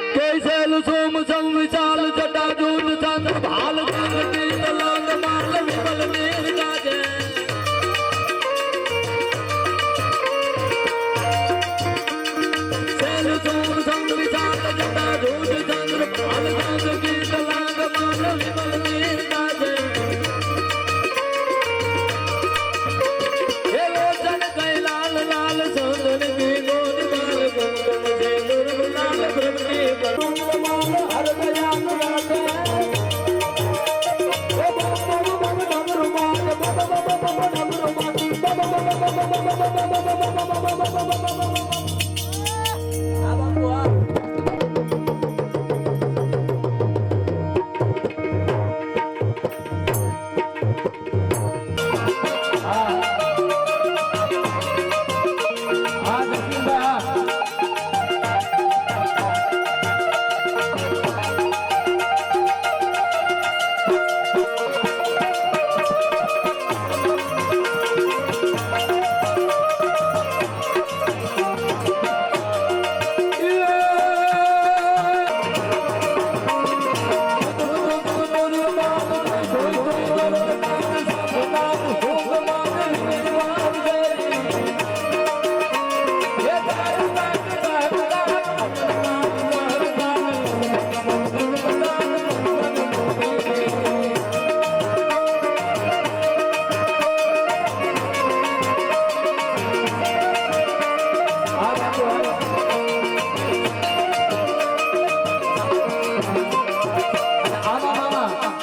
कैसेल सोम संविशाल जटा जूट चंद्र भाल गंगती तलांग माल विमल मेर गाजे सेल सोम संविशाल जटा जूट चंद्र भाल गंगती तलांग माल विमल मेर गाजे हे लोचन कै लाल लाल सोनन की गोद माल गंगम से दुर्ग लाल ब्रह्मी हर दयाल राधे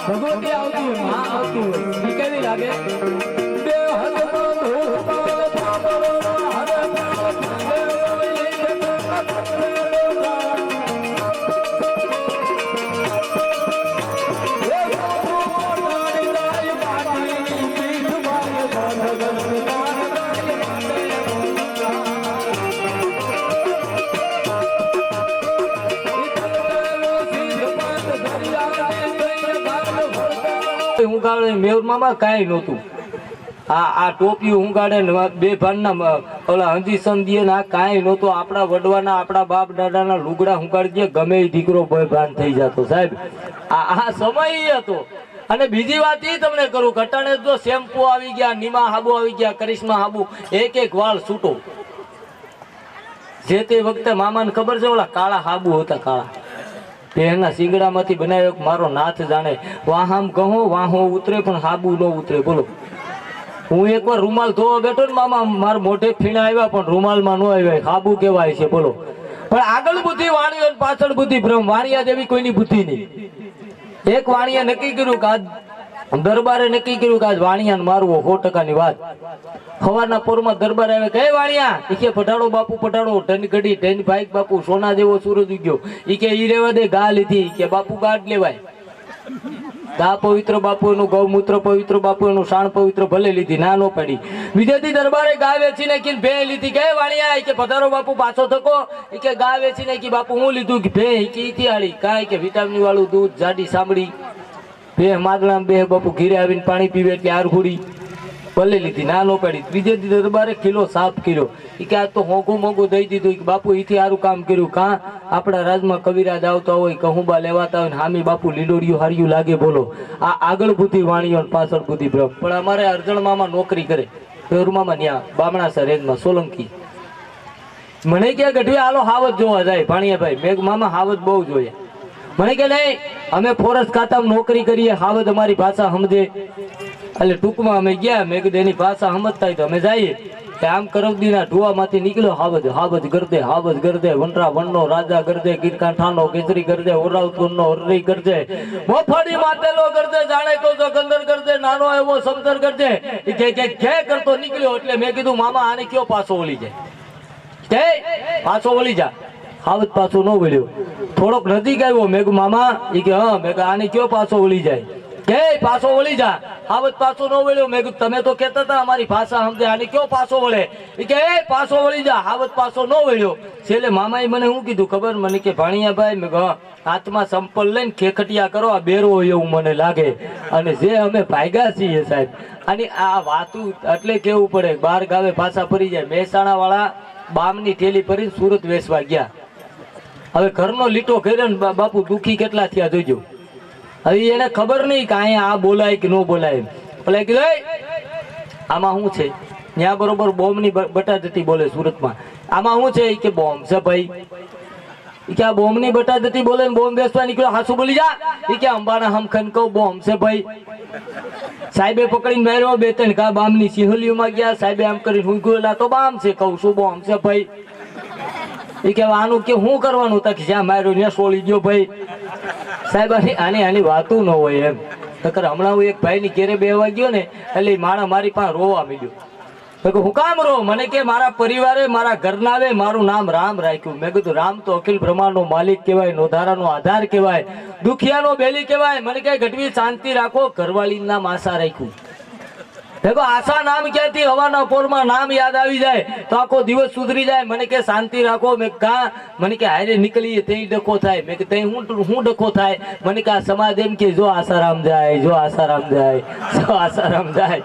भगवती आवती है मां आवती है ये कैसी लागे હુંગાડે મેવરમાં કાંઈ નહોતું આ ટોપી હુંગાડે બે ભાનના ઓલા હંજી સંધીએ ના કાંઈ નહોતું આપણા વડવાના આપણા બાપ દાદાના લુગડા હુંગાડી દે ગમે એ દીકરો ભય ભાન થઈ જતો સાહેબ આ સમય હતો અને બીજી વાત એ તમને કરું ઘટાડે જો શેમ્પુ આવી ગયા નીમા હાબુ આવી ગયા કરિશ્મા હાબુ એક એક વાળ છૂટો જે તે વખતે મામાને ખબર છે ઓલા કાળા હાબુ હતા કાળા એના શીંગડામાંથી બનાવ્યો મારો નાથ જાણે વાહામ કહો વાહો ઉતરે પણ હાબુ ન ઉતરે બોલો હું એકવાર રૂમાલ ધોવા બેઠો ને મામા મારા મોઢે ફીણા આવ્યા પણ રૂમાલમાં ન આવ્યા હાબુ કહેવાય છે બોલો પણ આગળ બુદ્ધિ વાણીઓ પાછળ બુદ્ધિ બ્રહ્મ વાણિયા જેવી કોઈની બુદ્ધિ નહીં એક વાણિયા નક્કી કર્યું કે આજ દરબારે નક્કી કર્યું કે આજ વાણિયાને મારવો 100%ની વાત સવારના પોરમાં દરબાર આવે કે વાણિયા ઈ પઢાડો બાપુ પઢાડો ધન ઘડી ધન ભાઈ બાપુ સોના જેવો સૂરજ ઉગ્યો ઈ કે ઈ રેવા દે ગા લીધી કે બાપુ ગાઢ લેવાય ગા પવિત્ર બાપુ એનું ગૌમૂત્ર પવિત્ર બાપુ એનું શાણ પવિત્ર ભલે લીધી ના નો પડી વિજયથી દરબારે ગા વેચીને કે ભે લીધી કે વાણિયા કે પધારો બાપુ પાછો થકો ઈ કે ગા વેચીને કે બાપુ હું લીધું કે ભે કે ઈથી આળી કાંઈ કે વિટામિન વાળું દૂધ જાડી સાંભળી બે માદળા બે બાપુ ઘીરે આવીને પાણી પીવે એટલે આરખુડી ભલે લીધી ના નો પડી ત્રીજે દી દરબારે કિલો સાફ કર્યો ઈ કે આ તો મોંઘું મોંઘું દઈ દીધું કે બાપુ ઈથી સારું કામ કર્યું કાં આપણા રાજમાં કવિરાજ આવતા હોય કહુંબા લેવાતા હોય હામી બાપુ લીલોડિયું હાર્યું લાગે બોલો આ આગળ બુદ્ધિ વાણીઓ પાછળ બુદ્ધિ બ્રહ્મ પણ અમારે અરજણ મામા નોકરી કરે પેરુમામાં ન્યા બામણાસર રેન્જમાં સોલંકી મને કે ગઢવી હાલો હાવત જોવા જાય ભાણિયાભાઈ મેઘ મામા હાવત બહુ જોઈએ મને કે નહીં અમે ફોરેસ્ટ ખાતામાં નોકરી કરીએ હાવત અમારી ભાષા સમજે એટલે ટૂંકમાં અમે ગયા મેં કીધું એની ભાષા સમજતા હોય તો અમે જઈએ કે આમ કરવદીના ઢુવામાંથી નીકળ્યો હાવજ હાવજ ગરદે વનરા વનનો રાજા ગરદે ગીરકાંઠાનો કેસરી ગરદે ઓરાવતુરનો ઓરરી ગરદે મોફાડી માતેલો ગરદે જાણે તો ગંદર ગરદે નાનો એવો સમદર ગરદે કે કરતો નીકળ્યો એટલે મેં કીધું મામા આને કયો પાછો વળી જાય કે પાછો વળી જા હાવજ પાછો ન વળ્યો થોડોક નજીક આવ્યો મેં મામા એ કે હા મેં આને કયો પાછો વળી જાય કે પાછો વળી જા હાવજ પાછો ન વળ્યો મેં કીધું તમે તો કહેતા હતા અમારી ભાષા સમજે આને કયો પાછો વળે એ કે પાછો વળી જા હાવજ પાછો ન વળ્યો છેલ્લે મામાએ મને શું કીધું ખબર મને કે ભાણિયાભાઈ મેં હાથમાં સંપલ લઈને ખેખટિયા કરો આ બેરો હોય એવું મને લાગે અને જે અમે ભાગ્યા છીએ સાહેબ અને આ વાતું એટલે કેવું પડે બાર ગાવે પાછા ફરી જાય મહેસાણા વાળા બામની થેલી ભરીને સુરત વેચવા ગયા હવે ઘરનો લીટો કર્યો ને બાપુ દુખી કેટલા થયા જોજો. હવે એને ખબર નહીં કે અહીંયા આ બોલાય કે ન બોલાય. પેલા કીધું આમાં શું છે? ત્યાં બરોબર બોમ્બની બટાદતી બોલે સુરતમાં. આમાં શું છે કે બોમ્બ છે ભાઈ. કે આ બોમ્બની બટાદતી બોલે ને બોમ્બ બેસવા નીકળ્યો. હાસુ બોલી જા. કે અંબાના હમખન કહું બોમ્બ છે ભાઈ. સાહેબે પકડીને માર્યો. 2-3 ઘા બામની સિંહલીઓમાં ગયા. સાહેબે આમ કરીને હું ગયેલા તો બામ છે કહું શું બોમ્બ છે ભાઈ. એ કે આનું કે શું કરવાનું તક જ્યાં માર્યો ત્યાં સોળી ગયો ભાઈ. સાહેબ આની વાતું ન હોય એમ. હમણાં હું એક ભાઈ ની ઘેરે બેહવા ગયો ને એટલે માણા મારી પાસે રોવા માંડ્યો. હું કામ રો? મને કે મારા પરિવારે મારા ઘરના મારું નામ રામ રાખ્યું. મેં કીધું રામ તો અખિલ બ્રહ્માંડનો માલિક કહેવાય, નોધારાનો આધાર કહેવાય, દુખિયાનો બેલી કહેવાય. મને કે ગઢવી શાંતિ રાખો, ઘરવાળી નામ આશા રાખ્યું. देखो आशा नाम क्या थी? हवाना पोरमा नाम याद આવી જાય તો આખો દિવસ સુધરી જાય. મને કે શાંતિ રાખો. મેં કા મને કે હારે નીકળીએ તે ડખો થાય. મેં કે તે હું ડખો થાય? મને કે આ સમાજ એમ કે જો આસારામ જાય, જો આસારામ જાય, જો આસારામ જાય.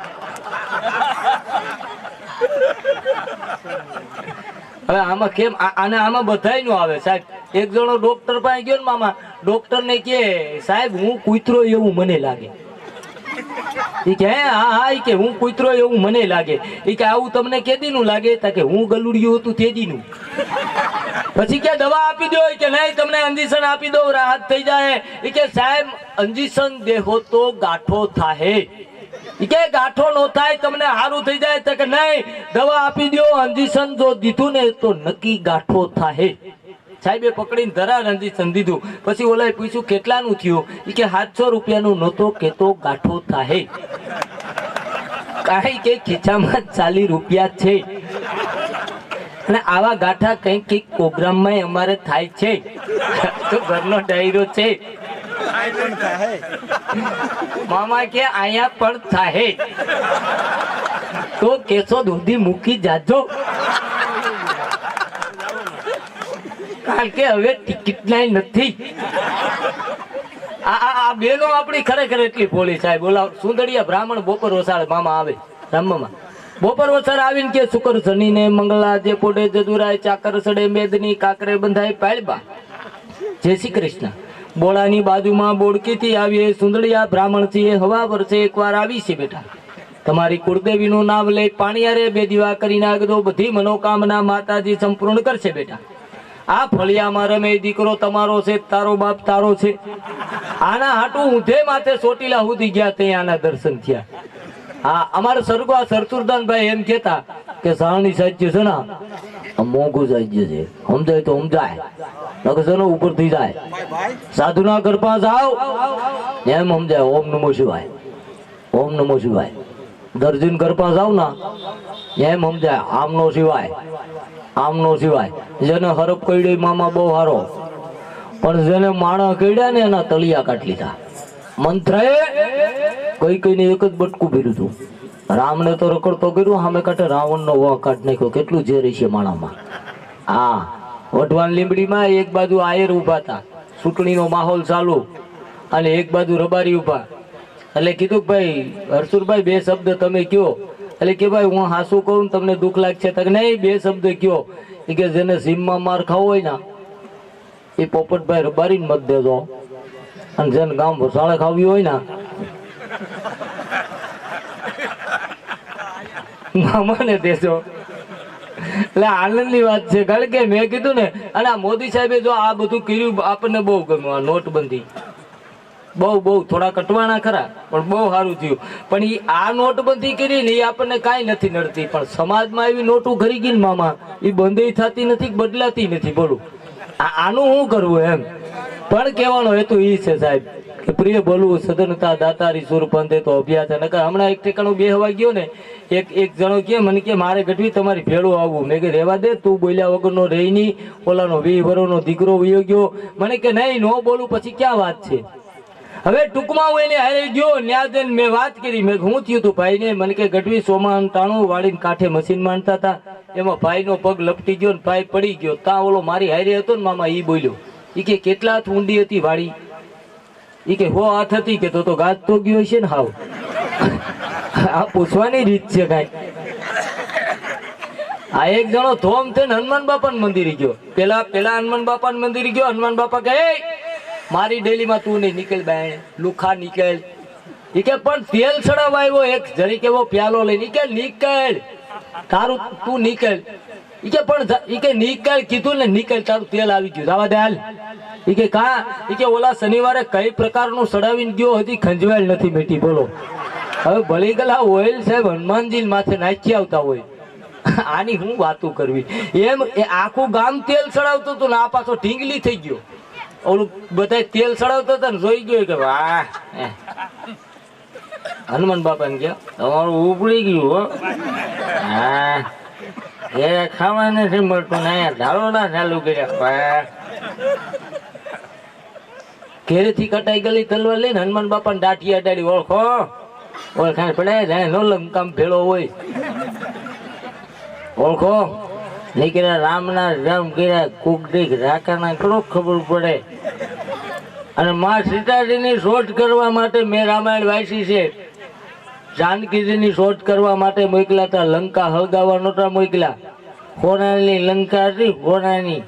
હવે આમાં કેમ આને આમાં બધાય નું આવે સાહેબ. એક જણો ડોક્ટર પાસે ગયો ને મામા, ડોક્ટર ને કે સાહેબ હું કૂતરો એવું મને લાગે. ઈ કે હા કે હું કૂતરો એવું મને લાગે. ઈ કે આવું તમને કેદી નું લાગે? તા કે હું ગલુડિયું હતું તેદી નું. પછી કે દવા આપી દો કે નહીં તમને ઇન્જેક્શન આપી દો રાહત થઈ જાય. ઈ કે સાહેબ ઇન્જેક્શન દેહો તો ગાંઠો થાય. ઈ કે ગાંઠો નો થાય તમને સારું થઈ જાય. તો કે નહીં દવા આપી દો, ઇન્જેક્શન જો દીધું ને તો નક્કી ગાંઠો થાય. સાહેબે પકડીને ધરા ઇન્જેક્શન દીધું. પછી ઓલાએ પૂછ્યું કેટલાનું થયું? ઈ કે 700 રૂપિયાનું નહોતો કેતો ગાંઠો થાય. કાંઈ કે ખીચામાં 40 રૂપિયા છે. અને આવા ગાંઠા કંઈક પ્રોગ્રામમાં અમારે થાય છે. તો ઘરનો ડાયરો છે. મામા કે અહીંયા પણ થાય તો કેસો દૂધી મૂકી જાજો. કારણ કે હવે ટિકિટ લાઈન નથી. આ બેનો આપણી ખરેખર એટલી ભોળી સાહેબ. બોલા સુંદરિયા બ્રાહ્મણ બપોર વસાડે મામા આવે રામમાં. બપોર વસાડ આવીને કે શુકર શનિને મંગળા જે પોડે જદુરાય ચાકર સડે મેદની કાકરે બંધાય પાળબા. જય શ્રી કૃષ્ણ. બોળાની બાજુમાં બોડકીથી આવીએ સુંદરિયા બ્રાહ્મણ છીએ. હવા વર્ષે એકવાર આવી છે બેટા. તમારી કુળદેવીનું નામ લઈ પાણીયારે 2 દીવા કરી નાખજો. બધી મનોકામના માતાજી સંપૂર્ણ કરશે બેટા. આ ફળિયામાં રમે દીકરો તમારો છે, તારો બાપ તારો છે. આના હાટું ઊંધે માથે ચોટીલા સુધી ગયા ત્યાં આના દર્શન થયા. હા અમારે સરગવા સરસુરદાનભાઈ એમ કેતા કે સાવણી સાહિત્ય છે ને મોંઘું સાહિત્ય છે. સમજાય તો સમજાય, નકશનો ઉપર થઈ જાય. સાધુના ઘર પાસે આવ એમ સમજાય ઓમ નમો શિવાય, ઓમ નમો શિવાય. દર્જીન ઘર પાસે આવ ને એમ સમજાય આમનો શિવાય, આમનો સિવાય. જેને હરફ કઈડે મામા બહુ હારો, પણ જેને માણા કઈડ્યા ને એના તળિયા કાઢ લીધા. મંત્રએ કઈને એક જ બટકું ભર્યું હતું. રામને તો રખડતો કર્યું, સામે કાંઠે રાવણનો વાહ કાઢ નાખ્યો. કેટલું ઝેર છે માણામાં. હા વઢવાણ લીંબડીમાં એક બાજુ આયર ઉભા હતા, ચૂંટણીનો માહોલ ચાલુ, અને એક બાજુ રબારી ઉભા. એટલે કીધું ભાઈ હરસુરભાઈ 2 શબ્દ તમે કયો. એટલે કે ભાઈ હું હાસું કહું તમને દુઃખ લાગશે? તક નહીં 2 શબ્દ કયો. એ કે જેને સીમમાં માર ખાવો હોય ને એ પોપટભાઈ રબારીને મત દેજો, અને જેને ગામ વસાળે ખાવી હોય ને મામાને દેજો. એટલે આનંદની વાત છે. કારણ કે મેં કીધું ને, અને આ મોદી સાહેબે જો આ બધું કર્યું આપણને બહુ ગમ્યું. આ નોટબંધી બહુ થોડા કટવાના ખરા, પણ બહુ સારું થયું. પણ એ આ નોટબંધી કરી ને એ આપણને કાંઈ નથી નડતી. પણ સમાજમાં એવી નોટો ઘરી ગઈ ને મામા, એ બંધ થતી નથી, બદલાતી નથી. બોલું આનું શું કરવું એમ. પણ કહેવાનો હેતુ એ છે સાહેબ કે પ્રિય બોલવું સદનતા દાતારી સુર પંથે તો અભ્યાસ. હમણાં એક ઠેકાણું બેહવા ગયો ને, એક જણો કે મને કે મારે ગઢવી તમારી ભેળું આવવું. મેં કે રહેવા દે, તું બોલ્યા વગરનો રહી નહીં. ઓલાનો 20 વર્ષનો દીકરો વયો ગયો. મને કે નહીં ન બોલું પછી ક્યાં વાત છે. હવે ટૂંકમાં હું એને હારે ગયો, ન્યા મેં વાત કરી. મેં હું થયું તું ભાઈને? મને કે ગઢવી 100 વાળીને કાંઠે મશીન માનતા હતા, એમાં ભાઈનો પગ લપટી ગયો ને ભાઈ પડી ગયો. ત્યાં ઓલો મારી હારે હતો ને મામા, એ બોલ્યો. એ કે કેટલા હાથ ઊંડી હતી વાળી? એ કે 100 હાથ હતી. કે તો ગાત તો ગયો છે ને હાવ. આ પૂછવાની રીત છે કાંઈ. આ એક જણો ધોમ થઈને હનુમાન બાપા મંદિર ગયો. પેલા હનુમાન બાપા મંદિર ગયો. હનુમાન બાપા કહે મારી ડેલી માં તું નહીં નીકળ બાય લુખા નીકળ. એ કે પણ તેલ ચડાવવા આવ્યો એક જરીક એવો પ્યાલો લઈને. નીકળ તારું તું નીકળ. એ કે પણ નીકળ કીધું ને નીકળ તારું તેલ આવી ગયું જવા દે હાલ. એ કે કા એ કે ઓલા શનિવારે કઈ પ્રકારનું ચડાવીને ગયો હજી ખંજવાળ નથી બેટી. બોલો હવે ભળી ગયેલા ઓઇલ સાહેબ હનુમાનજી માથે નાખી આવતા હોય. આની હું વાતું કરવી એમ. આખું ગામ તેલ ચડાવતું હતું ને આ પાછો ઢીંગલી થઈ ગયો. ઓલું બધા તેલ ચડાવતા હતા ને જોઈ ગયો કે વાહ હનુમાન બાપા ને ગયા તમારું ઉપડી ગયું હો. હા એ ખાવા નથી મળતું ને ધારોડા ચાલુ કર્યા. ઘેરેથી કટાઈ ગયેલી તલવાર લઈને હનુમાન બાપા ને દાઠી અડાડી ઓળખો ઓળખાણ પડે જાય નો લંકામ ભેળો હોય. ઓળખો નહીં કર્યા રામના રામ કર્યા કુકડીક રાકાના થોડો ખબર પડે. અને માં સીતાજીની શોધ કરવા માટે મેં રામાયણ વાંચી છે. જાનકીજીની શોધ કરવા માટે મોકલ્યા હતા. લંકા હળગાવા નહોતા મોકલ્યા. કોનાની લંકા હતી કોનાની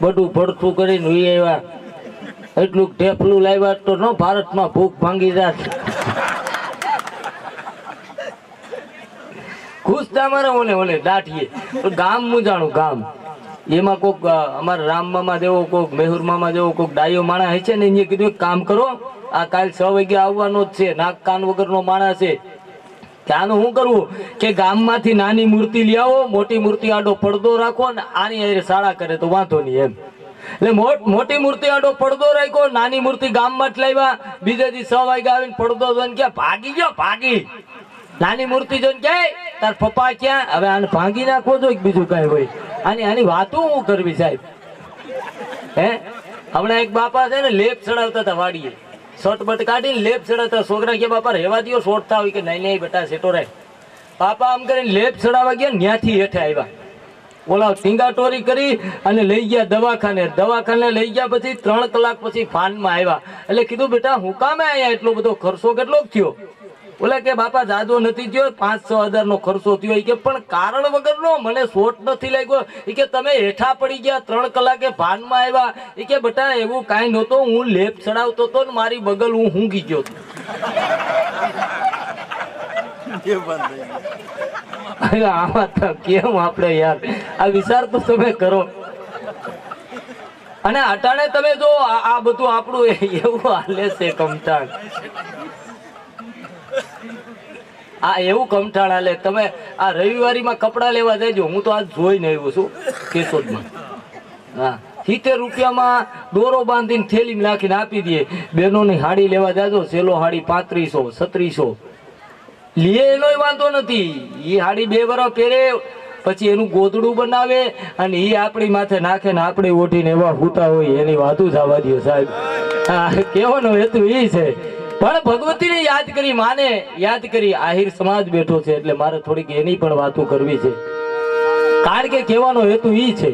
બધું પડતું કરીને ઉઈ આવ્યા. એટલું ઢેફલું લાવ્યા તો ન ભારતમાં ભૂખ ભાંગી જાત. ખુશ થા મારે ઓલે દાઠીએ ગામ મુજાણું ગામ. એમાં કોક અમારા રામ મામા જેવો કોક મેહુર મામા જેવો કોક ડાયો માણસ હોય છે ને એને કીધું કામ કરો આ કાલ 6 વાગે આવવાનો જ છે. નાક કાન વગરનો માણસ છે. ત્યાંનું શું કરવું કે ગામમાંથી નાની મૂર્તિ લઈ આવો મોટી મૂર્તિ આડો પડદો રાખો ને આની શાળા કરે તો વાંધો નહીં એમ. એટલે મોટી મૂર્તિ આડો પડદો રાખ્યો નાની મૂર્તિ ગામમાં જ લાવ્યા. બીજે દી 6 વાગે આવીને પડદો જોઈને ક્યાં ભાગી ગયો ભાગી. નાની મૂર્તિ જોઈને ક્યાંય તાર પપ્પા ક્યાં. હવે આને ભાંગી નાખવો જોઈએ બીજું કઈ હોય. આની વાતું હું કરવી સાહેબ. હે હમણાં એક બાપા છે ને લેપ ચડાવતા હતા વાડીએ. શોર્ટ બટ કાઢીને લેપ ચડાવતા. છોકરા કે બાપા રહેવા દો શોર્ટ થાવ કે નહીં નહીં બેટા સેટો રહે. બાપા આમ કરીને લેપ ચડાવવા ગયા ત્યાંથી હેઠે આવ્યા. ઓલા ટીંગાટોરી કરી અને લઈ ગયા દવાખાને લઈ ગયા. પછી 3 કલાક પછી ફાનમાં આવ્યા. એટલે કીધું બેટા હું કામે આયા એટલો બધો ખર્ચો કેટલો થયો. ઓલા કે બાપા જાદો નથી થયો 5-6 હજારનો ખર્ચો થયો. કે પણ કારણ વગરનો મને શોટ નથી લાગ્યો. કે તમે હેઠા પડી ગયા 3 કલાકે ભાનમાં આવ્યા. કે બેટા એવું કાંઈ નહોતું હું લેપ ચડાવતો હતો ને મારી બગલ હું ઊંઘી ગયો હતો. આમાં તો કેમ આપણે યાર આ વિચાર તો તમે કરો. અને અટાણે તમે જો આ બધું આપણું એવું હાલે છે કમઠાણ. આ એવું કમઠાણ હાલે. તમે આ રવિવારીમાં કપડા લેવા જજો. હું તો આજ જોઈને આવ્યો છું કેશોદમાં. હા 70 રૂપિયામાં દોરો બાંધીને થેલીમાં નાખીને આપી દે. બહેનોની હાડી લેવા જાજો સેલો હાડી 3500-3600 લે એનો વાંધો નથી. એ હાડી 2 વર્ષ પહેરે પછી એનું ગોદડું બનાવે અને એ આપણી માથે નાખે ને આપણે ઓઢીને એવા હૂતા હોય. એની વાતું જવા દો સાહેબ. હા કહેવાનો હેતુ એ છે. પણ ભગવતીને યાદ કરી માને યાદ કરી આહિર સમાજ બેઠો છે એટલે મારે થોડીક એની પણ વાતો કરવી છે. કારણ કે કહેવાનો હેતુ એ છે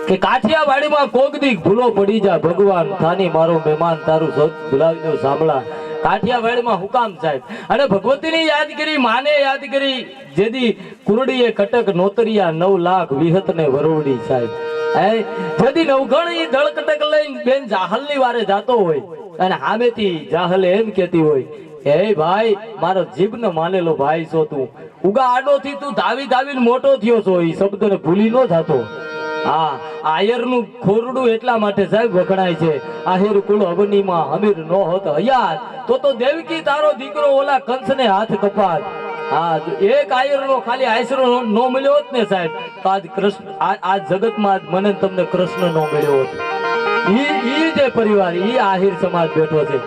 કે કાઠિયાવાડીમાં કોક દી ભૂલો પડી જા ભગવાન થાની મારો મહેમાન તારું સત ભૂલાવી દો સાંભળા. કાઠિયાવાડીમાં હુકામ સાહેબ. અને ભગવતીને યાદ કરી માને યાદ કરી જેદી કુરડીએ કટક નોતરિયા 9 લાખ વિહત ને વરોડી સાહેબ. જેદી નવઘણ દળ કટક લઈને બેન જાહલની વારે જાતો હોય અને સામેથી જાહલ એમ કેતી હોય હે ભાઈ મારો જીભને માનેલો ભાઈ છો તું. ઉગા આડોથી તું ધાવીને મોટો થયો છો. એ શબ્દને ભૂલી ન જાતો. હા આયરનું ખોરડું એટલા માટે સાહેબ વખણાય છે. આહિર કુળ અવનીમાં અમીર નો હોત હયાત તો દેવકી તારો દીકરો ઓલા કંસને હાથ કપાત. હા એક આયરનો ખાલી આયસરો નો મળ્યો હોત ને સાહેબ તો આજ કૃષ્ણ આ જગતમાં મને તમને કૃષ્ણ નો મળ્યો હોત. ઈ જે પરિવાર ઈ આહિર સમાજ બેઠો છે.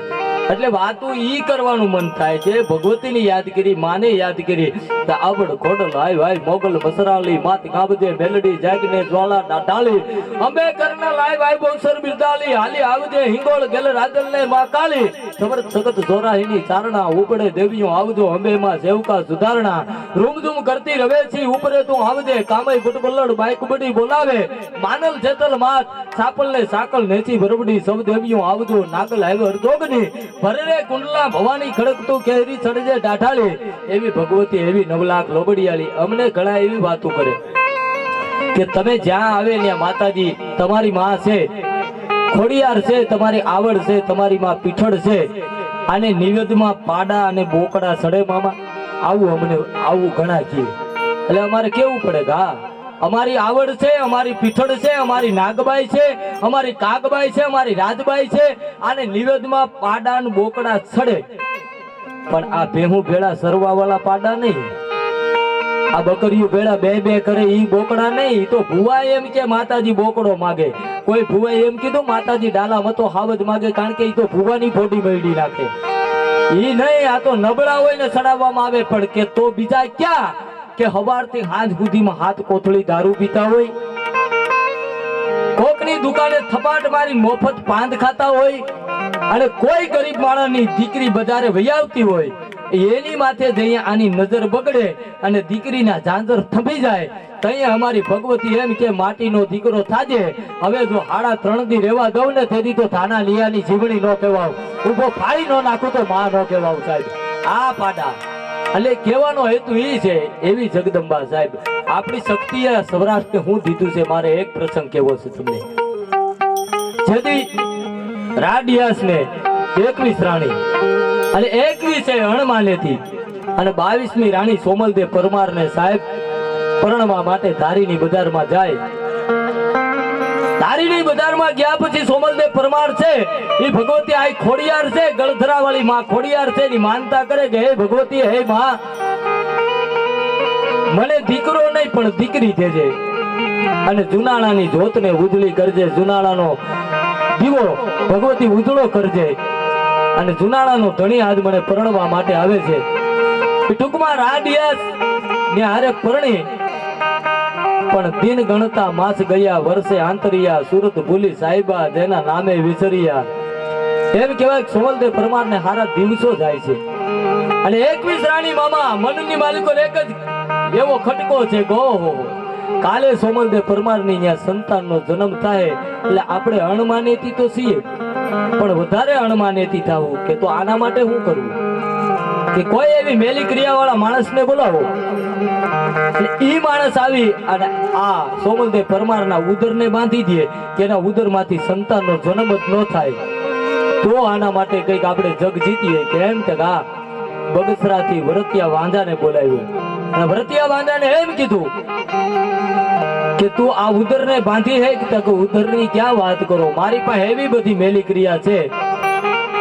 એટલે વાતું ઈ કરવાનું મન થાય છે. ભગવતીની યાદ કરી માને યાદ કરી આવડ ખોડલ હાય ભાઈ મોગલ બસરાલી માત ગાબદે મેલડી જાગને જ્વાળા ડાળી અંબે કરના લાય ભાઈ બોસર બિરદાલી હાલી આવજે હિંગોળ ગેલ રાજલ ને માં કાળી સમર્થ સગત જોરાહીની ચારણા ઉપડે દેવીઓ આવજો અંબે માં સેવકા સુધારણા રૂમઝૂમ કરતી રવે છે ઉપરે તું આવજે કામય ફૂટબલ્લડ બાઈક બડી બોલાવે માનલ જેતલ માત સાપલ ને સાકલ નેચી બરબડી સૌ દેવીઓ આવજો નાગલ આવ્યો અર્ધોગની ભરે કુંડલા ભવાની ખડકતું કેરી ચડજે ડાઠાળી એવી ભગવતી એવી 9 લાખ લોબડિયાળી અમને ઘણા એવી વાતો કરે. કે તમે જ્યાં આવે ત્યાં માતાજી તમારી માં છે, ખોડિયાર છે, તમારી આવડ છે, તમારી માં પીઠળ છે, અને નિવેદમાં પાડા અને બોકડા સડે મામા, આવું ઘણા કહે. એટલે અમારે કેવું પડે કે હા અમારી આવડ છે, અમારી પીઠળ છે, અમારી નાગબાઈ છે, અમારી કાગબાઈ છે, અમારી રાજબાઈ છે, અને નિવેદમાં પાડા અને બોકડા સડે. પણ આ ભેહું ભેળા સરવા વાળા પાડા નહીં, આ બકરીઓ ભેળા બે કરે ઈ બોકડા નહીં. તો ભુવા એમ કે માતાજી બોકડો માગે, કોઈ ભુવા એમ કીધું માતાજી ડાલા મતો હાવજ માગે, કારણ કે ઈ તો ભુવાની ફોડી મેળવી નાખે. ઈ નહીં, આ તો નબળા હોય ને ચડાવવામાં આવે. પણ કે તો બીજા ક્યાં કે હવારથી હાંજ સુધીમાં હાથ કોથળી દારૂ પીતા હોય, કોકની દુકાને થપાટ મારી મફત પાંદ ખાતા હોય, અને કોઈ ગરીબ માણસની દીકરી બજારે વહી આવતી હોય, એની માથે જઈએ આની નજર બગડે અને દીકરીના ઝાંઝર થંભી જાય. તઈએ અમારી ભગવતી એમ કે માટીનો દીકરો થાજે, હવે જો 3.5 દી રહેવા દઉં ને તેથી તો થાના લીયાની જીવણી ન કહેવાવ, ઉભો ફાડી ન નાખું તો માં ન કહેવાવ સાહેબ. આ પાડા એટલે કહેવાનો હેતુ એ છે, એવી જગદંબા સાહેબ આપણી શક્તિએ સૌરાષ્ટ્રને હું દીધું છે. મારે એક પ્રસંગ કેવો છે તમને. જેથી રાડિયાસ ને 21 રાણી અને 21 અણમાનેથી અને 22મી રાણી સોમલદેવ પરમાર ને સાહેબ પરણવા માટે ધારીની બજારમાં જાય. ધારીની બજારમાં ગયા પછી સોમલદેવ પરમાર છે એ ભગવતી આ ખોડિયાર છે, ગળધરા વાળી માં ખોડિયાર છે, ની માનતા કરે કે હે ભગવતી, હે માં મને દીકરો નહીં પણ દીકરી દેજે, અને જુનાળાની જોતને ઉજળી કરજે, જુનાળાનો દીવો ભગવતી ઉજળો કરજે, અને જુનાળાનો ધણી આજ મને પરણવા માટે આવે છે. ટૂંકમાં રાડિયાસ ને હારે પરણી, પણ દિન ગણતા માસ ગયા, વર્ષે આંતરિયા, સુરત ભૂલી સાહેબા, જેના નામે વિસરિયા. એમ કહેવાય સોમલદેવ પરમાર ને હારા દિવસો જાય છે. અને 21 રાણી મામા મનની માલિકો એક જ એવો ખટકો છે ગો, કાલે સોમલદેવ પરમાર ની ત્યાં સંતાનનો જન્મ થાય એટલે આપણે અણમાનેતી તો છીએ, પણ વધારે અણમાનેતી થવું કે તો આના માટે શું કરવું કે કોઈ એવી મેલી ક્રિયા વાળા માણસને બોલાવો. ઈ માણસ આવી અને આ સોમલદેવ પરમારના ઉદરને બાંધી દે કે એના ઉદરમાંથી સંતાનનો જન્મ જ ન થાય, તો આના માટે કંઈક આપણે જગ જીતીએ. કે એમ કે આ બગસરાથી વરતિયા વાંધાને બોલાવ્યો, અને વરતિયા વાંધાને એમ કીધું કે તું આ ઉદરને બાંધી હે કે ઉદરની ક્યાં વાત કરો, મારી પાસે એવી બધી મેલી ક્રિયા છે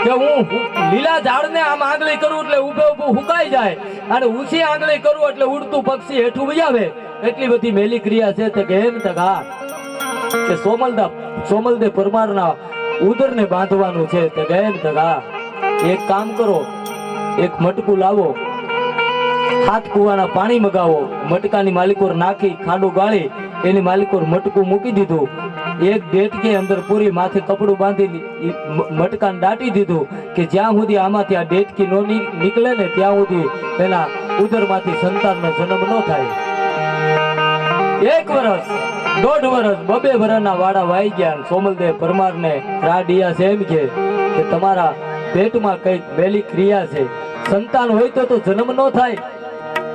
કે હું લીલા ઝાડને આમ આંગળી કરું એટલે ઊભે ઊભું હુકાઈ જાય, અને ઊંચી આંગળી કરું એટલે ઉડતું પક્ષી હેઠું વહી આવે, એટલી બધી મેલી ક્રિયા છે. કે એમ તકા કે સોમલદેવ પરમારના ઉદરને બાંધવાનું છે. કે એમ તકા એક કામ કરો, એક મટકું લાવો, 7 કુવાના પાણી મગાવો, મટકાની માલિકોર નાખી ખાડું ગાળી એની માલિકોર મટકું મૂકી દીધું, એક ડેટકી અંદર પૂરી માથે કપડું બાંધી મટકાને દાટી દીધું કે જ્યાં સુધી આમાંથી આ ડેટકી નો નીકળે ને ત્યાં સુધી એના ઉદરમાંથી સંતાનનો જન્મ ન થાય. 1 વર્ષ 1.5 વર્ષ 2 વર્ષના વાડા વાઈ ગયા. સોમલદેવ પરમારને રાડિયાસ એમ કે તમારા પેટમાં કઈક મેલી ક્રિયા છે, સંતાન હોય તો જન્મ ન થાય.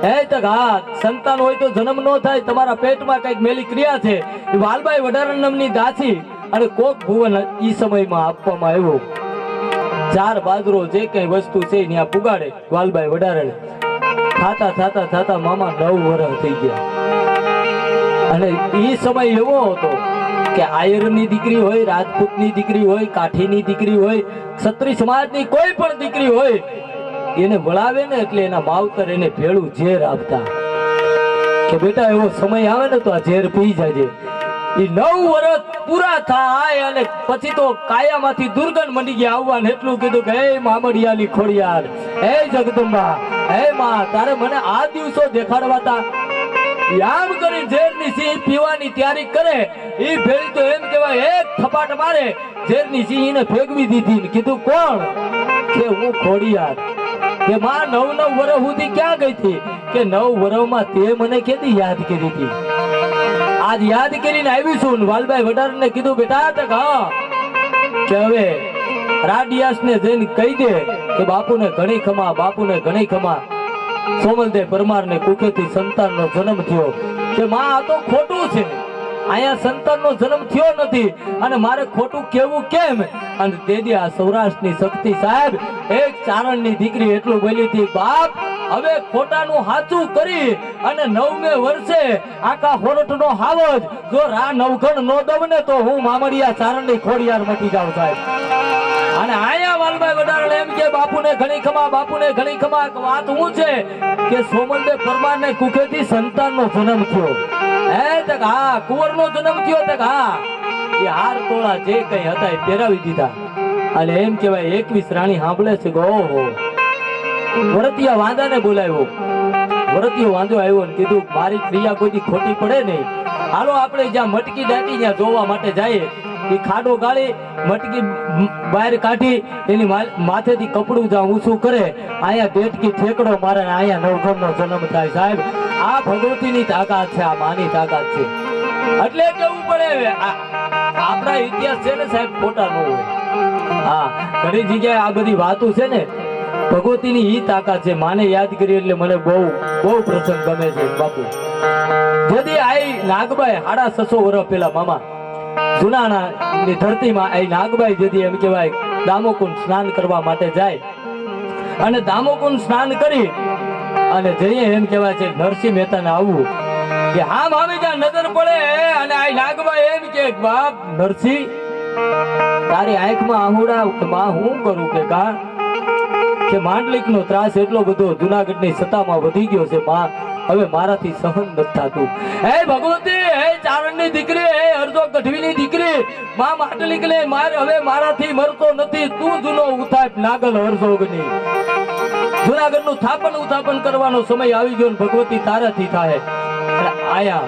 હા, સંતાન હોય તો જન્મ ન થાય, તમારા પેટમાં કઈક મેલી ક્રિયા છે. વાલબાઈ વડારણ નામની દાસી અને કોક ભુવન ઈ સમયમાં આપવામાં આવ્યો. 4 બાજરો જે કઈ વસ્તુ છે ત્યાં પુગાડે વાલબાઈ વડારણ. થાતા મામા 9 વર્ષ થઈ ગયા. અને ઈ સમય એવો હતો કે આયરની દીકરી હોય, રાજપૂતની દીકરી હોય, કાઠીની દીકરી હોય, ક્ષત્રિય સમાજની કોઈ પણ દીકરી હોય, એને વળાવે ને એટલે એના માવતર એને ભેળું ઝેર આપતા કે બેટા એવો સમય આવે ને તો આ ઝેર પી જાજે. એ 9 વર્ષ પૂરા થાય અને પછી તો કાયામાંથી દુર્ગંધ મંડી ગયા આવવા, એટલું કીધું કે હે મામડિયાની ખોડિયાર, હે જગદંબા, હે માં, તારે મને આ દિવસો દેખાડવાતા. આમ કરી ઝેરની સિંહ પીવાની તૈયારી કરે, એ ભેળી તો એમ કહેવાય એક થપાટ મારે ઝેરની સિંહ એને ફેંકવી દીધી. કીધું કોણ? કે હું ખોડિયાર. કે માં 9 વર્ષ સુધી ક્યાં ગઈ હતી? કે 9 વર્ષમાં તે મને કેદી યાદ કરી હતી? આજ યાદ કરીને આવી છું. વાલબાઈ વડારને કીધું બેટા તક હા કે હવે રાડિયાસને જઈને કહી દે કે બાપુને ઘણી ખમા, બાપુને ઘણી ખમા. સોમલદેવ પરમારને કુખેથી સંતાનનો જન્મ થયો. કે માં આ તો ખોટું છે, અહીંયા સંતાનનો જન્મ થયો નથી અને મારે ખોટું કેવું કેમ? અને તેથી આ સૌરાષ્ટ્રની શક્તિ સાહેબ એક ચારણની દીકરી એટલું બોલી હતી, બાપ હવે ખોટાનું હાચું કરી અને 9મે વર્ષે આખા હોરઠનો હાવજ જો રા નવઘણ નો દવ ને તો હું મામડિયા ચારણની ખોડિયાર મટી જાઉં સાહેબ. અને આયા વાલભાઈ વડાળ એમ કે બાપુને ઘણી ખમા, બાપુને ઘણી ખમા. વાત હું છે કે સોમલબે પરમારને કુખેથી સંતાનનો જન્મ થયો. તક હા કુંવરનો જન્મ થયો. તક હા એ હાર તોળા જે કઈ હતા એ પહેરાવી દીધા. અને એમ કહેવાય 21 રાણી સાંભળે છે કે ઓહો. વરતિયા વાંદાને બોલાવ્યો. વરતિયો વાંધો આવ્યો ને કીધું મારી ક્રિયા કોઈ ખોટી પડે નહીં, હાલો આપણે જ્યાં મટકી દાટી ત્યાં જોવા માટે જઈએ. એ ખાડો ગાળી મટકી બહાર કાઢી એની માથેથી કપડું જ્યાં ઊંચું કરે, અહીંયા દેટકી ઠેકડો મારે, અહીંયા નવઘણનો જન્મ થાય સાહેબ. આ ભગવતીની તાકાત છે, આ માની તાકાત છે. એટલે કેવું પડે આપણા ઇતિહાસ છે ને સાહેબ ખોટા ન હોય. હા ઘણી જગ્યાએ આ બધી વાતો છે ને ભગવતીની ઈ તાકાત છે. માને યાદ કરી એટલે મને બહુ પ્રસંગ ગમે છે બાપુ. જદી આઈ નાગબાઈ 650 વર્ષ પેલા મામા જુનાના ની ધરતીમાં આઈ નાગબાઈ જદી એમ કહેવાય દામોકુંડ સ્નાન કરવા માટે જાય. અને દામોકુંડ સ્નાન કરી અને જઈએ એમ કહેવાય છે નરસિંહ મહેતાને આવવું કે હા મામી જ્યાં નજર પડે. અને આઈ નાગબાઈ એમ કે બાપ નરસિંહ તારી આંખમાં આહુડા માં હું કરું કે કા કે માંડલિકનો ત્રાસ એટલો બધો જુનાગઢની સત્તામાં વધી ગયો છે માં, હવે મારાથી સહન નથી થતું. હે ભગવતી, હે ચારણની દીકરી, હે અરજો ગઢવીની દીકરી, માં માંડલિકને માર હવે મારાથી મરતો નથી. તું જૂનો ઉથાપ નાગલ હરજોગની જુનાગઢનું થાપન ઉથાપન કરવાનો સમય આવી ગયો ને ભગવતી તારાથી થાય. આયા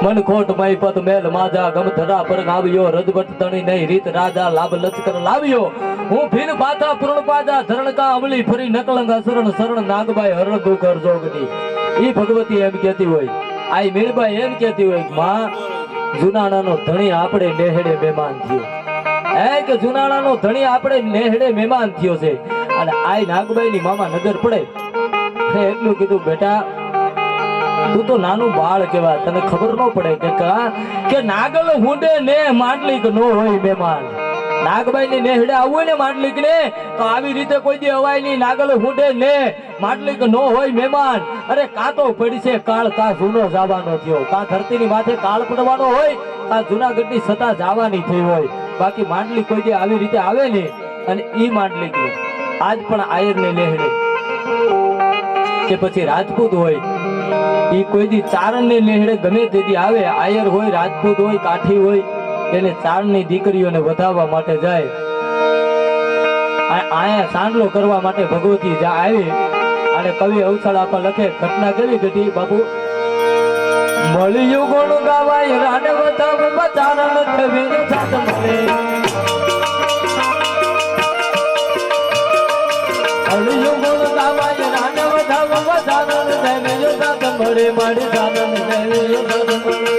મનખોટ મય પદ મેલ માજા ગમ ધરા પર ગાવ્યો રજવટ તણી નહીં રીત રાજા લાભ લચકર લાવ્યો. હું ભીન પાથા પૂર્ણ પાજા ધરણકા અમલી ફરી નકલંગા શરણ શરણ નાગબાઈ હરણ દુઃખ હરજોગની. ઈ ભગવતી એમ કહેતી હોય, આઈ મીણબાઈ એમ કહેતી હોય માં જુનાણાનો ધણી આપણે નેહડે મહેમાન થયો. કે જુનાણાનો ધણી આપણે નેહડે મહેમાન થયો છે. અને આઈ નાગબાઈની મામા નજર પડે એટલું કીધું બેટા તું તો નાનું બાળ કેવા, તને ખબર ન પડે કે નાગલ હુંડે ને માંડલિક નો હોય મહેમાન. નાગબાઈ ને નેહડે આવવું ને માંડલિક ને તો આવી રીતે કોઈ દી અવાય નહીં. નાગલ હુંડે ને માંડલિક નો હોય મહેમાન. અરે કાતો પડશે કાળ, કા જૂનો જવાનો થયો, કા ધરતીની માથે કાળ પડવાનો હોય, કા જુનાગઢની સત્તા જવાની થઈ હોય. બાકી માંડલિક કોઈ દી આવી રીતે આવે ને. અને ઈ માંડલિક ને આજ પણ આયર ને નેહડે કે પછી રાજપૂત હોય ઈ કોઈ દી ચારણ ને નેહડે ગમે તેથી આવે. આયર હોય, રાજપૂત હોય, કાઠી હોય, એને ચારણની દીકરીઓને વધાવવા માટે જાય. આયા સાંડલો કરવા માટે ભગવતી આવી. અને કવિ અવસળ આપા લખે ઘટના કેવી ઘટી બાપુ. મળ્યું ગુણ ગાવાય રાને વધાવ ચારણ થવીને સાધન મળે. મળ્યું ગુણ ગાવાય રાને વધાવ ચારણ થવીને સાધન મળે. મારી સાધન થવીને સાધન મળે.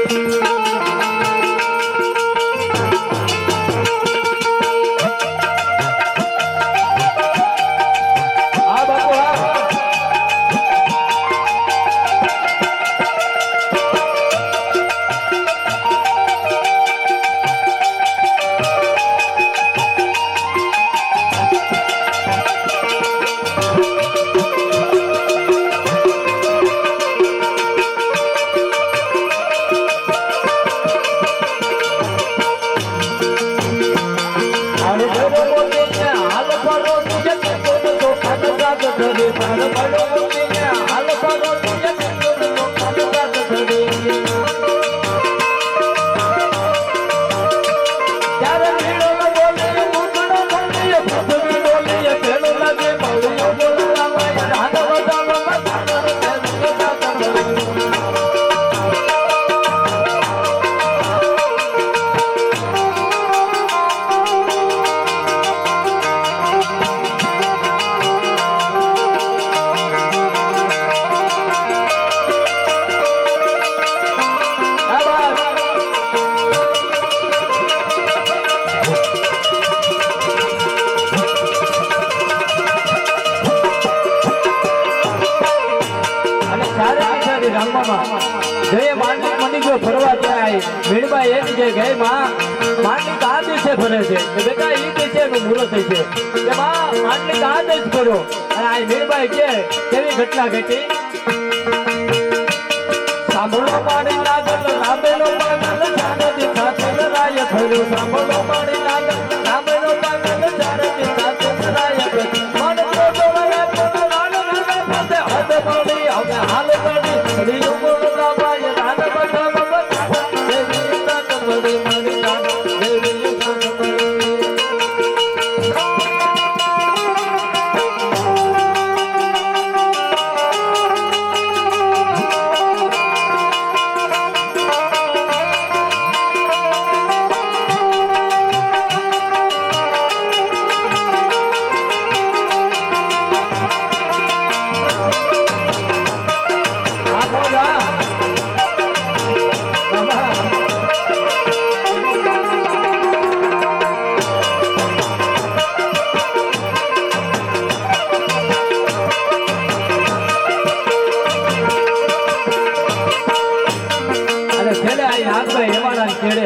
ફરવા ત્યાં મીણબાઈ એમ કે હે માંડલી કા દિવસે ભરે છે કે બેટા ઈ દિવસે એનું મુહૂર્ત છે કે માંડલી કા દિવસ ભર્યો અને આ મીણબાઈ કે કેવી ઘટના ઘટી સાંભળો મારી નાગલ રામેનો પાગલ જાનતી સાથે રાય ભર્યો સાંભળો મારી નાગલ રામેનો પાગલ જાનતી સાથે રાય ભર્યો મન પ્રોડોલે પણ રાણ નવે પતે હદ મળી હવે હાલ કરી રીયો બોલતા બાય રાન બઠા બબતા દેવી સાત મળી મારી નાગલ દેવી સાત મળી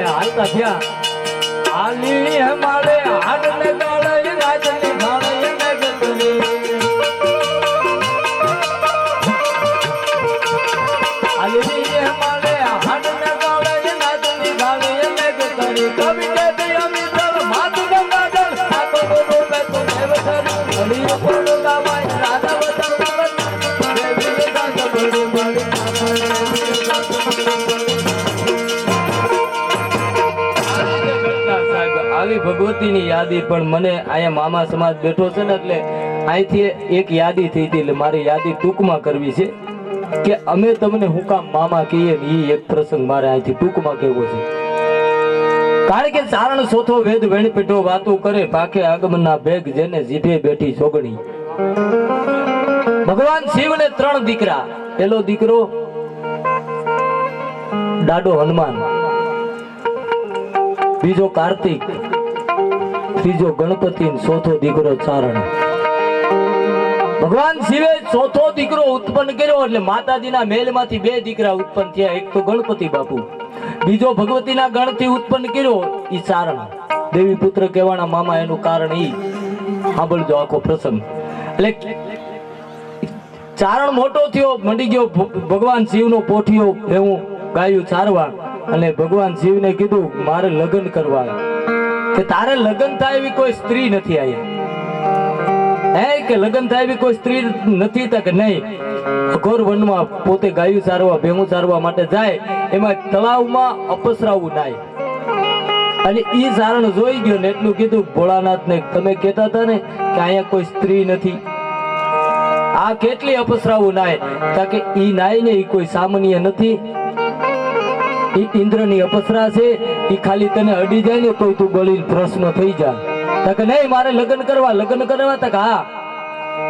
હાલતા થયા આલી હમારે હાડને ગાળે રાજની ગાળે મે ગતલી આલી હમારે હાડને ગાળે રાજની ગાળે મે ગતલી કવિ કે દિયા મિત્ર માત ગંગાજલ સાતો બોલો મે તો દેવધર અલી ઉપર ગાવાય રાધા વતન દેવી દાસ બડી મારી આવી ભગવતીની યાદી પણ મને અહીંયા મામા સમાજ બેઠો છે ને એટલે અહીંથી એક યાદી થઈ હતી એટલે મારી યાદી ટૂંકમાં કરવી છે કે અમે તમને હું કામ મામા કહીએ ને એ એક પ્રસંગ મારે અહીંથી ટૂંકમાં કહેવો છે કારણ કે ચારણ સોથો વેદ વેણ પેટો વાતો કરે પાકે આગમનના ભેગ જેને જીભે બેઠી સોગણી ભગવાન શિવને 3 દીકરા પેલો દીકરો ડાડો હનુમાન બીજો કાર્તિક ત્રીજો ગણપતિ ચોથો દીકરો ચારણ ભગવાન શિવે ચોથો દીકરો ઉત્પન્ન કર્યો એટલે માતાજીના મહેલમાંથી 2 દીકરા ઉત્પન્ન થયા એક તો ગણપતિ બાપુ બીજો ભગવતીના ગણથી ઉત્પન્ન કર્યો ઈ ચારણ દેવી પુત્ર કહેવાના મામા એનું કારણ ઈ સાંભળજો આખો પ્રસંગ એટલે ચારણ મોટો થયો મંડી ગયો ભગવાન શિવનો પોઠિયો ભેવું ગાયું ચારવા અને ભગવાન શિવને કીધું મારે લગ્ન કરવા કે તારે લગ્ન થાય એવી કોઈ સ્ત્રી નથી આયા હે કે લગ્ન થાય એવી કોઈ સ્ત્રી નથી કે નહીં અઘોર વનમાં પોતે ગાયું ચારવા ભેવું ચારવા માટે જાય એમાં તળાવમાં અપસરાવું નાય અને ઈ ચારણ જોઈ ગયો ને એટલું કીધું ભોળાનાથ ને તમે કહેતા હતા ને કે અહીંયા કોઈ સ્ત્રી નથી આ કેટલી અપસરાવું નાય તાકે ઈ નાય ને ઈ કોઈ સામાન્ય નથી ઇન્દ્રની અપસરા છે ઈ ખાલી તને અડી જાય ને તો તું બળી પ્રશ્ન થઈ જાય તકે નહીં મારે લગ્ન કરવા તક હા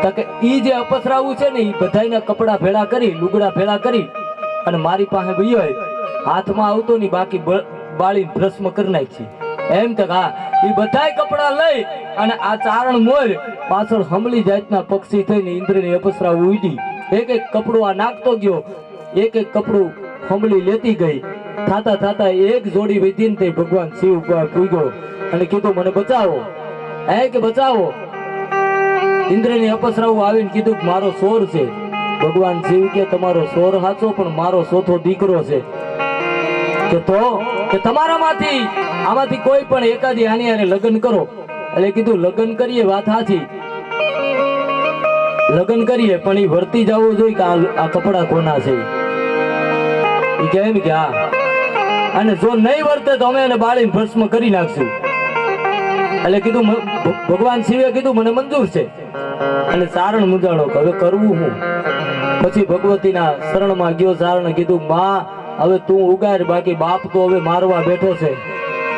તકે ઈ જે અપસરાવું છે ને ઈ બધાયના કપડા ભેળા કરી લુગડા ભેળા કરી અને મારી પાસે ગયો હાથમાં આવતો નહીં બાકી બાળી ભસ્મ કરી નાખી એમ તક હા ઈ બધાય કપડા લઈ અને આ ચારણ મોર પાછળ હમલી જાતના પક્ષી થઈને ઇન્દ્રની અપસરા ઉડી એક એક કપડું આ નાખતો ગયો એક એક કપડું હમલી લેતી ગઈ થાતા એક જોડી વૈદીન તે ભગવાન શિવ ઉપર પૂગ્યો અને કીધું મને બચાવો હે કે બચાવો ઇન્દ્રની અપસરાઓ આવીને કીધું કે મારો સોર છે ભગવાન શિવ કે તમારો સોર હાચો પણ મારો ચોથો દીકરો છે કે તો કે તમારામાંથી આમાંથી કોઈ પણ એકાદી આની આને લગ્ન કરો એટલે કીધું લગ્ન કરીએ વાત સાચી લગ્ન કરીએ પણ એ વર્તી જવું જોઈએ કે આ કપડા કોના છે ઈ કેમ કે હા અને જો નહીં વર્તે તો અમે એને બાળીને ભસ્મ કરી નાખશું એટલે કીધું ભગવાન શિવે કીધું મને મંજૂર છે અને ચારણ મૂંઝાણો હવે કરવું હું પછી ભગવતીના શરણમાં ગયો ચારણ કીધું માં હવે તું ઉગાર બાકી બાપ તો હવે મારવા બેઠો છે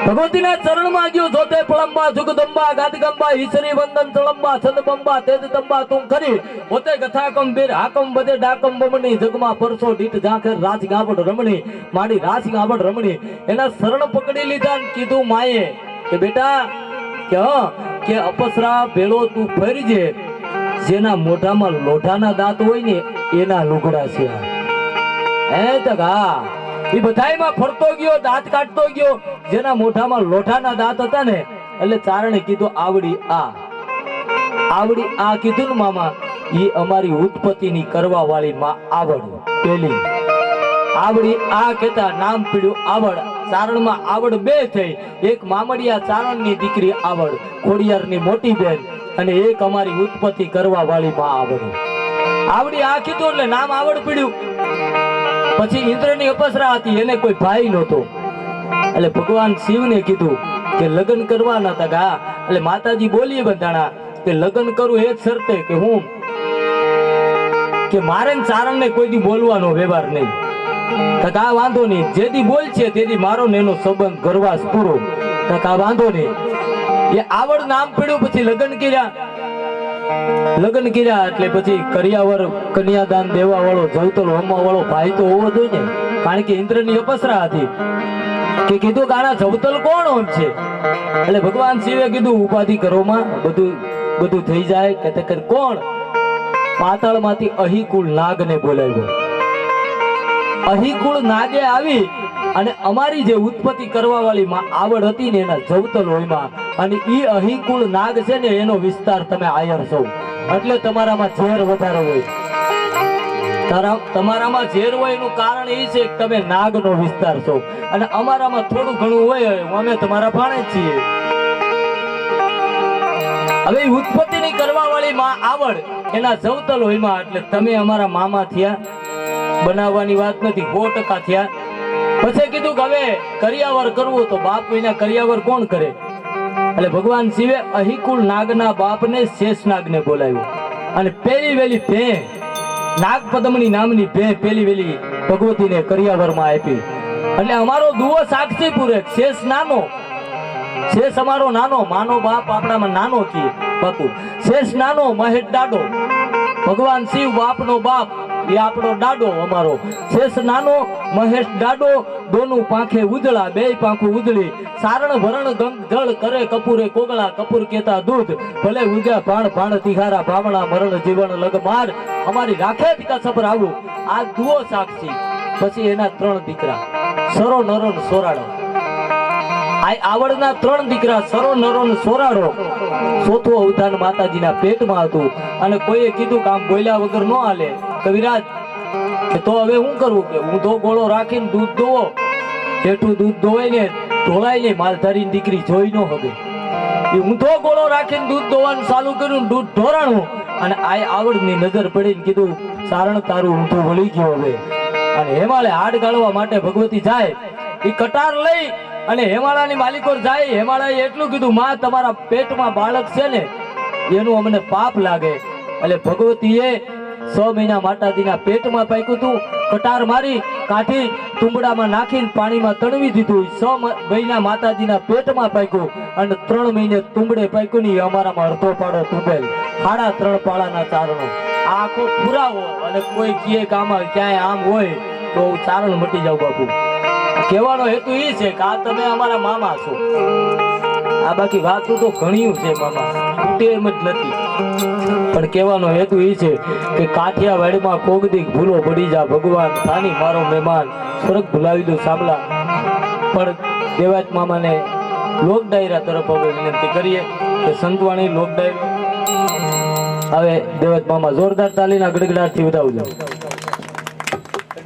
ભગવતીના ચરણમાં ગયો જોતે પળંબા જુગદંબા ગાદગંબા ઈશ્વરી વંદન ચળંબા છંદબંબા તેજ તંબા તું ખરી હોતે ગથાકમ બીર હાકમ બધે ડાકમ બમણી જગમાં પરસો ડીટ ઝાંખર રાજ ગાવડ રમણી માડી રાજ ગાવડ રમણી એના શરણ પકડી લીધા ને કીધું માએ કે બેટા કે અપસરા ભેળો તું ફરજે જેના મોઢામાં લોઢાના દાંત હોય ને એના લુગડા છે હે તો હા એ બધાયમાં ફરતો ગયો, દાંત કાઢતો ગયો. જેના મોઢામાં લોઢાના દાંત હતા ને, એટલે ચારણે કીધું આવડી આ કીધું ને મામા, એ અમારી ઉત્પત્તિની કરવા વાળી માં આવડ. પેલી આવડી આ કેતા નામ પીડ્યું આવડ. ચારણમાં આવડ બે થઈ. એક મામડિયા ચારણની દીકરી આવડ, ખોડિયારની મોટી બેન, અને એક અમારી ઉત્પત્તિ કરવા વાળી માં આવડ. આવડી આ કીધું એટલે નામ આવડ પીડ્યું. પછી ઇન્દ્રની અપસરા હતી, એને કોઈ ભાઈ નહોતો. એટલે ભગવાન શિવને કીધું કે લગ્ન કરવાના હતા. એટલે માતાજી બોલી બંધાણા કે લગ્ન કરું એ જ શરતે કે હું કે મારે ચારણને કોઈ દી બોલવાનો વ્યવહાર નહીં. આ વાંધો નહીં, જેથી બોલ છે તેથી મારો ને એનો સંબંધ ગરવાસ પૂરો. આ વાંધો નહીં. એ આવડ નામ પડ્યું. પછી લગ્ન કર્યા એટલે પછી કરિયાવર કન્યાદાન દેવા વાળો, જવતલ હોમવા વાળો ભાઈ તો હોવો જોઈએ ને. કારણ કે ઇન્દ્રની અપસરા હતી કે કીધું કે આના જવતલ કોણ હોમ છે. એટલે ભગવાન શિવે કીધું ઉપાધિ કરો માં, બધું થઈ જાય. કે કોણ? પાતાળમાંથી અહિકુળ નાગને બોલાવ્યો. અહિકુળ નાગે આવી અને અમારી જે ઉત્પત્તિ કરવા વાળી માં આવડ હતી ને, એના જવતલ હોયમાં. અને ઈ અહિકુળ નાગ છે ને, એનો વિસ્તાર તમે આયર છો. એટલે તમારામાં ઝેર વધારે હોય. તમારામાં ઝેર હોય એનું કારણ એ છે કે તમે નાગનો વિસ્તાર છો. અને અમારામાં થોડું ઘણું હોય, અમે તમારા ભાણે જ છીએ. હવે ઉત્પત્તિની કરવા વાળી માં આવડ, એના જવતલ હોયમાં. એટલે તમે અમારા મામા થયા. બનાવવાની વાત નથી, 100% થયા. પછી કીધું કે હવે કરિયાવર કરવું તો બાપ વિના કરિયાવર કોણ કરે? એટલે ભગવાન શિવે અહિકુળ નાગના બાપને શેષનાગને બોલાવ્યો. અને પેલી વેલી ભે નાગપદમની નામની ભે પેલી વેલી ભગવતીને કરિયાવરમાં આપી. એટલે અમારો દુઓ સાક્ષી પૂરે. શેષ નાનો, શેષ અમારો નાનો, માનો બાપ આપણામાં નાનો કીએ બાપુ. શેષ નાનો, મહેશ ડાડો. ભગવાન શિવ બાપનો બાપ, એ આપણો ડાડો અમારો. શેષ નાનો, મહેશ ડાડો, દોનું પાંખે ઉજળા, બે પાંખું ઉજળી. સારણ ભરણ ગંગ જળ કરે કપૂરે કોગળા, કપૂર કેતા દૂધ ભલે ઉગ્યા ભાણ ભાણ તિઘારા, ભાવણા મરણ જીવન લગ માર, અમારી રાખે તીકા સબર આવું. આ દુઓ સાક્ષી. પછી એના 3 દીકરા, સરો નરો ને સોરાડો. આવડના 3 દીકરા, સરો નરો ને સોરાડો. ચોથું અવધાન માતાજીના પેટમાં હતું. અને કોઈએ કીધું કે આમ બોલ્યા વગર ન હાલે. કવિરાજ તો હવે શું કરવું? કે ઊંધો ગોળો રાખીને દૂધ દોવો. જેઠું દૂધ દોવાય ને ઢોળાય ને, માલધારીની દીકરી જોઈ ન હવે. એ ઊંધો ગોળો રાખીને દૂધ દોવાનું ચાલુ કર્યું, દૂધ ઢોરાણું. અને આ આવડની નજર પડીને કીધું સારણ તારું ઊંધું વળી ગયું હવે. અને હેમાળે હાડ ગાળવા માટે ભગવતી જાય. એ કટાર લઈ અને હેમાળાની માલિકોર જાય. હેમાળાએ એટલું કીધું, માં તમારા પેટમાં બાળક છે ને, એનું અમને પાપ લાગે. એટલે ભગવતીએ 6 મહિના માતાજીના પેટમાં પાક્યું હતું. કટાર મારી કાઢી તુંબડામાં નાખીને પાણીમાં તણવી દીધું. 6 મહિના માતાજીના પેટમાં પાક્યું. અને 3 મહિને તુંબડે પાક્યું ને, અમારામાં અડધો પાડો તુંબેલ. 3.5 પાળાના ચારણો. આ આખો પુરાવો. અને કોઈ કહે કે આમાં ક્યાંય આમ હોય તો ચારણ મટી જાવ બાપુ. કહેવાનો હેતુ એ છે કે આ તમે અમારા મામા છો. આ બાકી વાતો તો ઘણી છે મામા, તૂટે એમ જ નથી. પણ કહેવાનો હેતુ એ છે કે કાઠિયાવાડમાં કોગદીક ભૂલો પડી જા ભગવાન, થાની મારો મહેમાન, સ્વર્ગ ભૂલાવી દો સાંભળા. પણ દેવાત મામાને લોક ડાયરા તરફ હવે વિનંતી કરીએ કે સંતવાણી લોક ડાયરો. હવે દેવાત મામા જોરદાર તાલીના ગડગડાટથી વધાવજો.